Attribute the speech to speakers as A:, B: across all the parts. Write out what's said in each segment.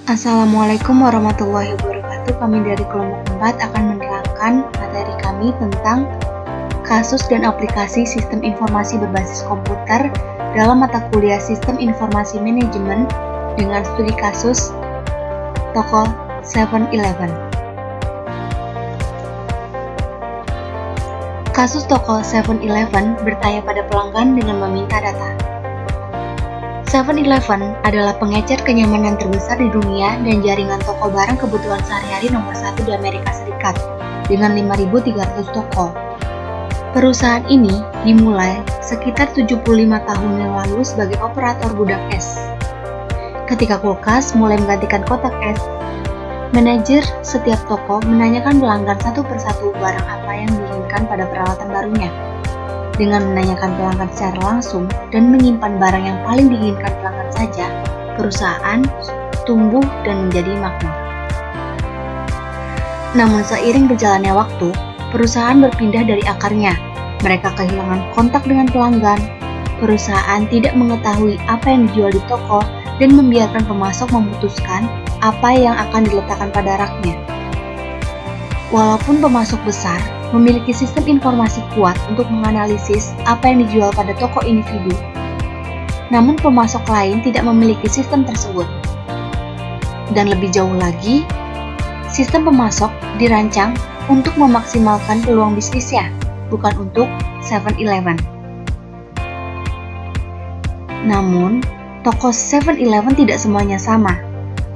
A: Assalamualaikum warahmatullahi wabarakatuh. Kami dari kelompok 4 akan menerangkan materi kami tentang kasus dan aplikasi sistem informasi berbasis komputer dalam mata kuliah Sistem Informasi Manajemen dengan studi kasus toko 7-Eleven. Kasus toko 7-Eleven bertanya pada pelanggan dengan meminta data. 7-Eleven adalah pengecer kenyamanan terbesar di dunia dan jaringan toko barang kebutuhan sehari-hari nomor 1 di Amerika Serikat dengan 5.300 toko. Perusahaan ini dimulai sekitar 75 tahun yang lalu sebagai operator gudang es. Ketika kulkas mulai menggantikan kotak es, manajer setiap toko menanyakan pelanggan satu persatu barang apa yang diinginkan pada peralatan barunya. Dengan menanyakan pelanggan secara langsung dan menyimpan barang yang paling diinginkan pelanggan saja, perusahaan tumbuh dan menjadi makmur. Namun seiring berjalannya waktu, perusahaan berpindah dari akarnya. Mereka kehilangan kontak dengan pelanggan. Perusahaan tidak mengetahui apa yang dijual di toko dan membiarkan pemasok memutuskan apa yang akan diletakkan pada raknya. Walaupun pemasok besar memiliki sistem informasi kuat untuk menganalisis apa yang dijual pada toko individu, namun pemasok lain tidak memiliki sistem tersebut. Dan lebih jauh lagi, sistem pemasok dirancang untuk memaksimalkan peluang bisnisnya, bukan untuk 7-Eleven. Namun, toko 7-Eleven tidak semuanya sama.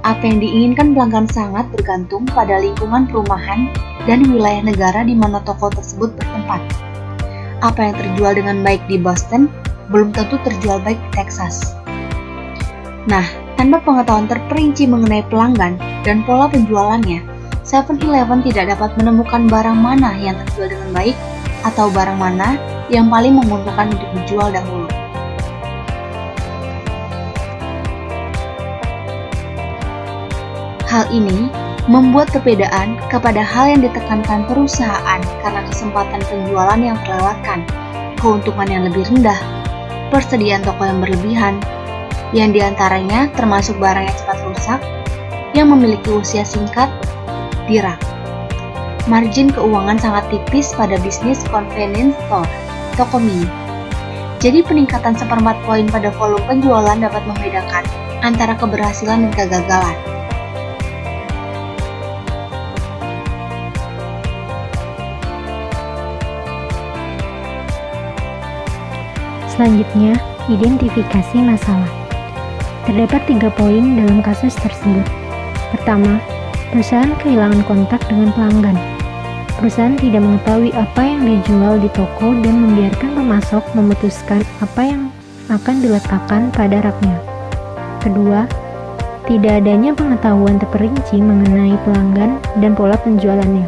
A: Apa yang diinginkan pelanggan sangat bergantung pada lingkungan perumahan dan wilayah negara di mana toko tersebut bertempat. Apa yang terjual dengan baik di Boston belum tentu terjual baik di Texas. Nah, tanpa pengetahuan terperinci mengenai pelanggan dan pola penjualannya, 7-Eleven tidak dapat menemukan barang mana yang terjual dengan baik atau barang mana yang paling menguntungkan untuk dijual dahulu. Hal ini membuat perbedaan kepada hal yang ditekankan perusahaan karena kesempatan penjualan yang terlewatkan, keuntungan yang lebih rendah, persediaan toko yang berlebihan, yang diantaranya termasuk barang yang cepat rusak, yang memiliki usia singkat, di rak. Margin keuangan sangat tipis pada bisnis convenience store, toko mini. Jadi peningkatan 1/4 poin pada volume penjualan dapat membedakan antara keberhasilan dan kegagalan.
B: Selanjutnya, identifikasi masalah. Terdapat 3 poin dalam kasus tersebut. Pertama, perusahaan kehilangan kontak dengan pelanggan. Perusahaan tidak mengetahui apa yang dijual di toko dan membiarkan pemasok memutuskan apa yang akan diletakkan pada raknya. Kedua, tidak adanya pengetahuan terperinci mengenai pelanggan dan pola penjualannya.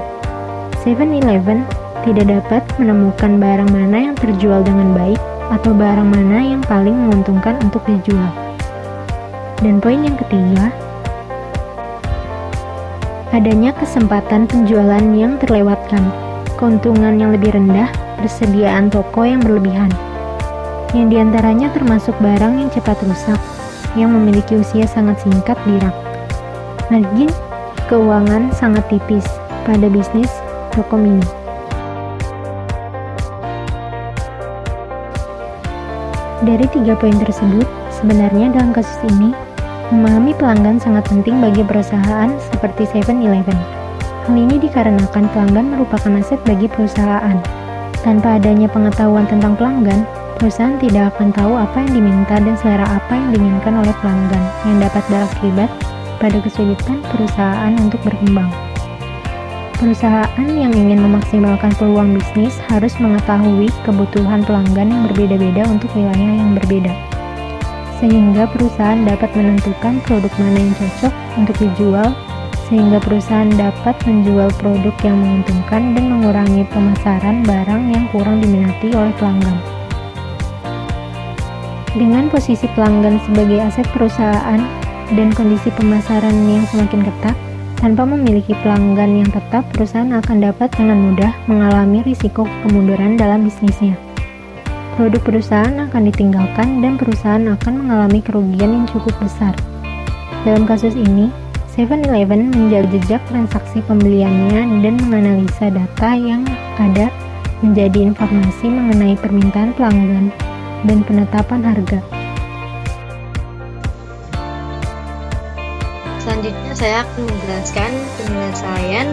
B: 7-Eleven tidak dapat menemukan barang mana yang terjual dengan baik atau barang mana yang paling menguntungkan untuk dijual. Dan poin yang ketiga, adanya kesempatan penjualan yang terlewatkan, keuntungan yang lebih rendah, persediaan toko yang berlebihan, yang diantaranya termasuk barang yang cepat rusak, yang memiliki usia sangat singkat di rak. Margin keuangan sangat tipis pada bisnis toko mini. Dari 3 poin tersebut, sebenarnya dalam kasus ini, memahami pelanggan sangat penting bagi perusahaan seperti 7-Eleven. Hal ini dikarenakan pelanggan merupakan aset bagi perusahaan. Tanpa adanya pengetahuan tentang pelanggan, perusahaan tidak akan tahu apa yang diminta dan selera apa yang diinginkan oleh pelanggan, yang dapat berakibat pada kesulitan perusahaan untuk berkembang. Perusahaan yang ingin memaksimalkan peluang bisnis harus mengetahui kebutuhan pelanggan yang berbeda-beda untuk wilayah yang berbeda, sehingga perusahaan dapat menentukan produk mana yang cocok untuk dijual, sehingga perusahaan dapat menjual produk yang menguntungkan dan mengurangi pemasaran barang yang kurang diminati oleh pelanggan. Dengan posisi pelanggan sebagai aset perusahaan dan kondisi pemasaran yang semakin ketat, tanpa memiliki pelanggan yang tetap, perusahaan akan dapat dengan mudah mengalami risiko kemunduran dalam bisnisnya. Produk perusahaan akan ditinggalkan dan perusahaan akan mengalami kerugian yang cukup besar. Dalam kasus ini, 7-Eleven menjaga jejak transaksi pembeliannya dan menganalisa data yang ada menjadi informasi mengenai permintaan pelanggan dan penetapan harga.
C: Selanjutnya saya akan menjelaskan penyelesaian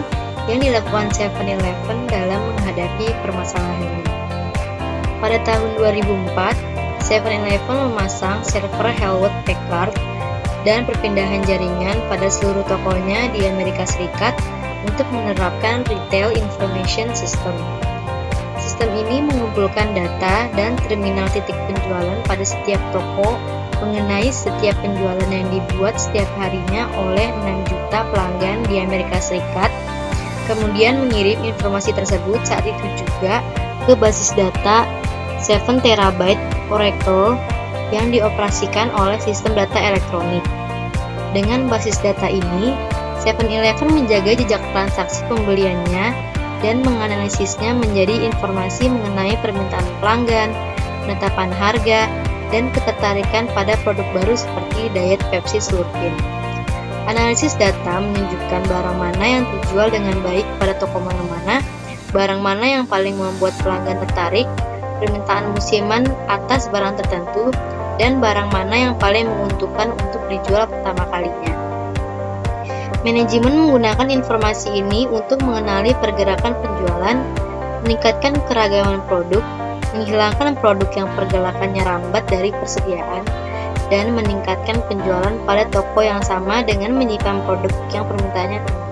C: yang dilakukan 7-Eleven dalam menghadapi permasalahan ini. Pada tahun 2004, 7-Eleven memasang server Hewlett Packard dan perpindahan jaringan pada seluruh tokonya di Amerika Serikat untuk menerapkan Retail Information System. Sistem ini mengumpulkan data dan terminal titik penjualan pada setiap toko mengenai setiap penjualan yang dibuat setiap harinya oleh 6 juta pelanggan di Amerika Serikat, kemudian mengirim informasi tersebut saat itu juga ke basis data 7 terabyte Oracle yang dioperasikan oleh sistem data elektronik. Dengan basis data ini, 7-Eleven menjaga jejak transaksi pembeliannya dan menganalisisnya menjadi informasi mengenai permintaan pelanggan, penetapan harga, dan ketertarikan pada produk baru seperti diet Pepsi Slurpee. Analisis data menunjukkan barang mana yang terjual dengan baik pada toko mana-mana, barang mana yang paling membuat pelanggan tertarik, permintaan musiman atas barang tertentu, dan barang mana yang paling menguntungkan untuk dijual pertama kalinya. Manajemen menggunakan informasi ini untuk mengenali pergerakan penjualan, meningkatkan keragaman produk, menghilangkan produk yang pergerakannya rambat dari persediaan, dan meningkatkan penjualan pada toko yang sama dengan menyimpan produk yang permintaannya tinggi.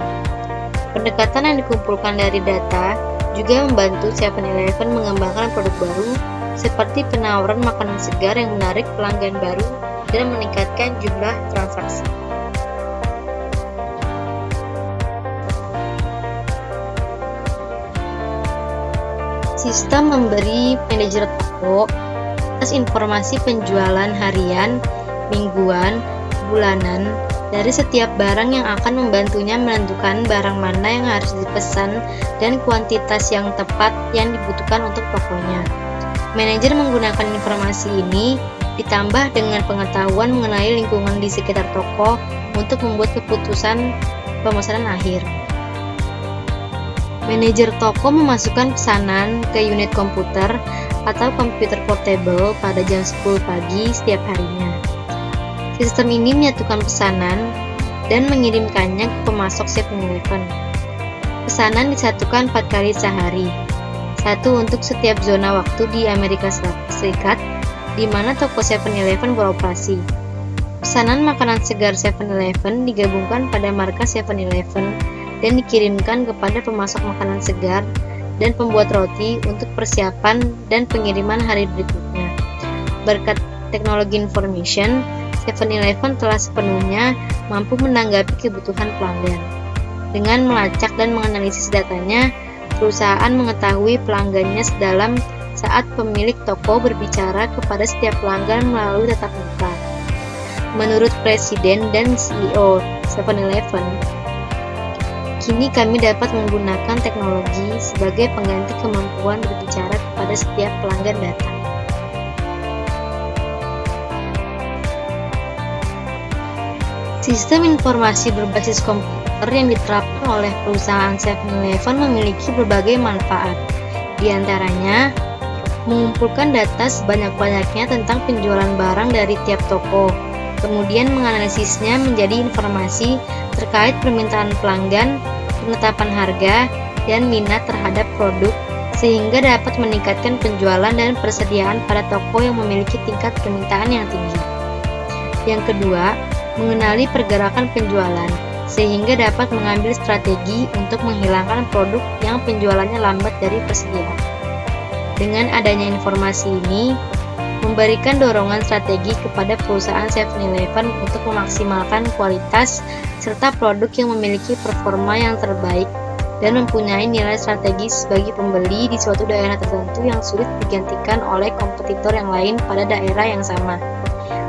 C: Pendekatan yang dikumpulkan dari data juga membantu 7-Eleven mengembangkan produk baru seperti penawaran makanan segar yang menarik pelanggan baru dan meningkatkan jumlah transaksi. Sistem memberi manajer toko atas informasi penjualan harian, mingguan, bulanan dari setiap barang yang akan membantunya menentukan barang mana yang harus dipesan dan kuantitas yang tepat yang dibutuhkan untuk tokonya. Manajer menggunakan informasi ini ditambah dengan pengetahuan mengenai lingkungan di sekitar toko untuk membuat keputusan pemesanan akhir. Manajer toko memasukkan pesanan ke unit komputer atau komputer portable pada jam 10 pagi setiap harinya. Sistem ini menyatukan pesanan dan mengirimkannya ke pemasok 7-Eleven. Pesanan disatukan 4 kali sehari, satu untuk setiap zona waktu di Amerika Serikat, di mana toko 7-Eleven beroperasi. Pesanan makanan segar 7-Eleven digabungkan pada markas 7-Eleven dan dikirimkan kepada pemasok makanan segar dan pembuat roti untuk persiapan dan pengiriman hari berikutnya. Berkat teknologi information, 7-Eleven telah sepenuhnya mampu menanggapi kebutuhan pelanggan. Dengan melacak dan menganalisis datanya, perusahaan mengetahui pelanggannya sedalam saat pemilik toko berbicara kepada setiap pelanggan melalui tatap muka. Menurut Presiden dan CEO 7-Eleven, kini kami dapat menggunakan teknologi sebagai pengganti kemampuan berbicara kepada setiap pelanggan datang. Sistem informasi berbasis komputer yang diterapkan oleh perusahaan 7-Eleven memiliki berbagai manfaat. Di antaranya, mengumpulkan data sebanyak-banyaknya tentang penjualan barang dari tiap toko, kemudian menganalisisnya menjadi informasi terkait permintaan pelanggan, penetapan harga, dan minat terhadap produk, sehingga dapat meningkatkan penjualan dan persediaan pada toko yang memiliki tingkat permintaan yang tinggi. Yang kedua, mengenali pergerakan penjualan, sehingga dapat mengambil strategi untuk menghilangkan produk yang penjualannya lambat dari persediaan. Dengan adanya informasi ini, memberikan dorongan strategi kepada perusahaan 7-Eleven untuk memaksimalkan kualitas serta produk yang memiliki performa yang terbaik dan mempunyai nilai strategis bagi pembeli di suatu daerah tertentu yang sulit digantikan oleh kompetitor yang lain pada daerah yang sama,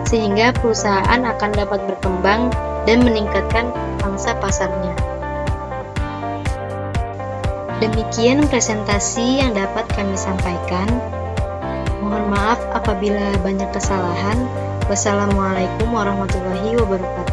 C: sehingga perusahaan akan dapat berkembang dan meningkatkan pangsa pasarnya. Demikian presentasi yang dapat kami sampaikan. Mohon maaf apabila banyak kesalahan. Wassalamualaikum warahmatullahi wabarakatuh.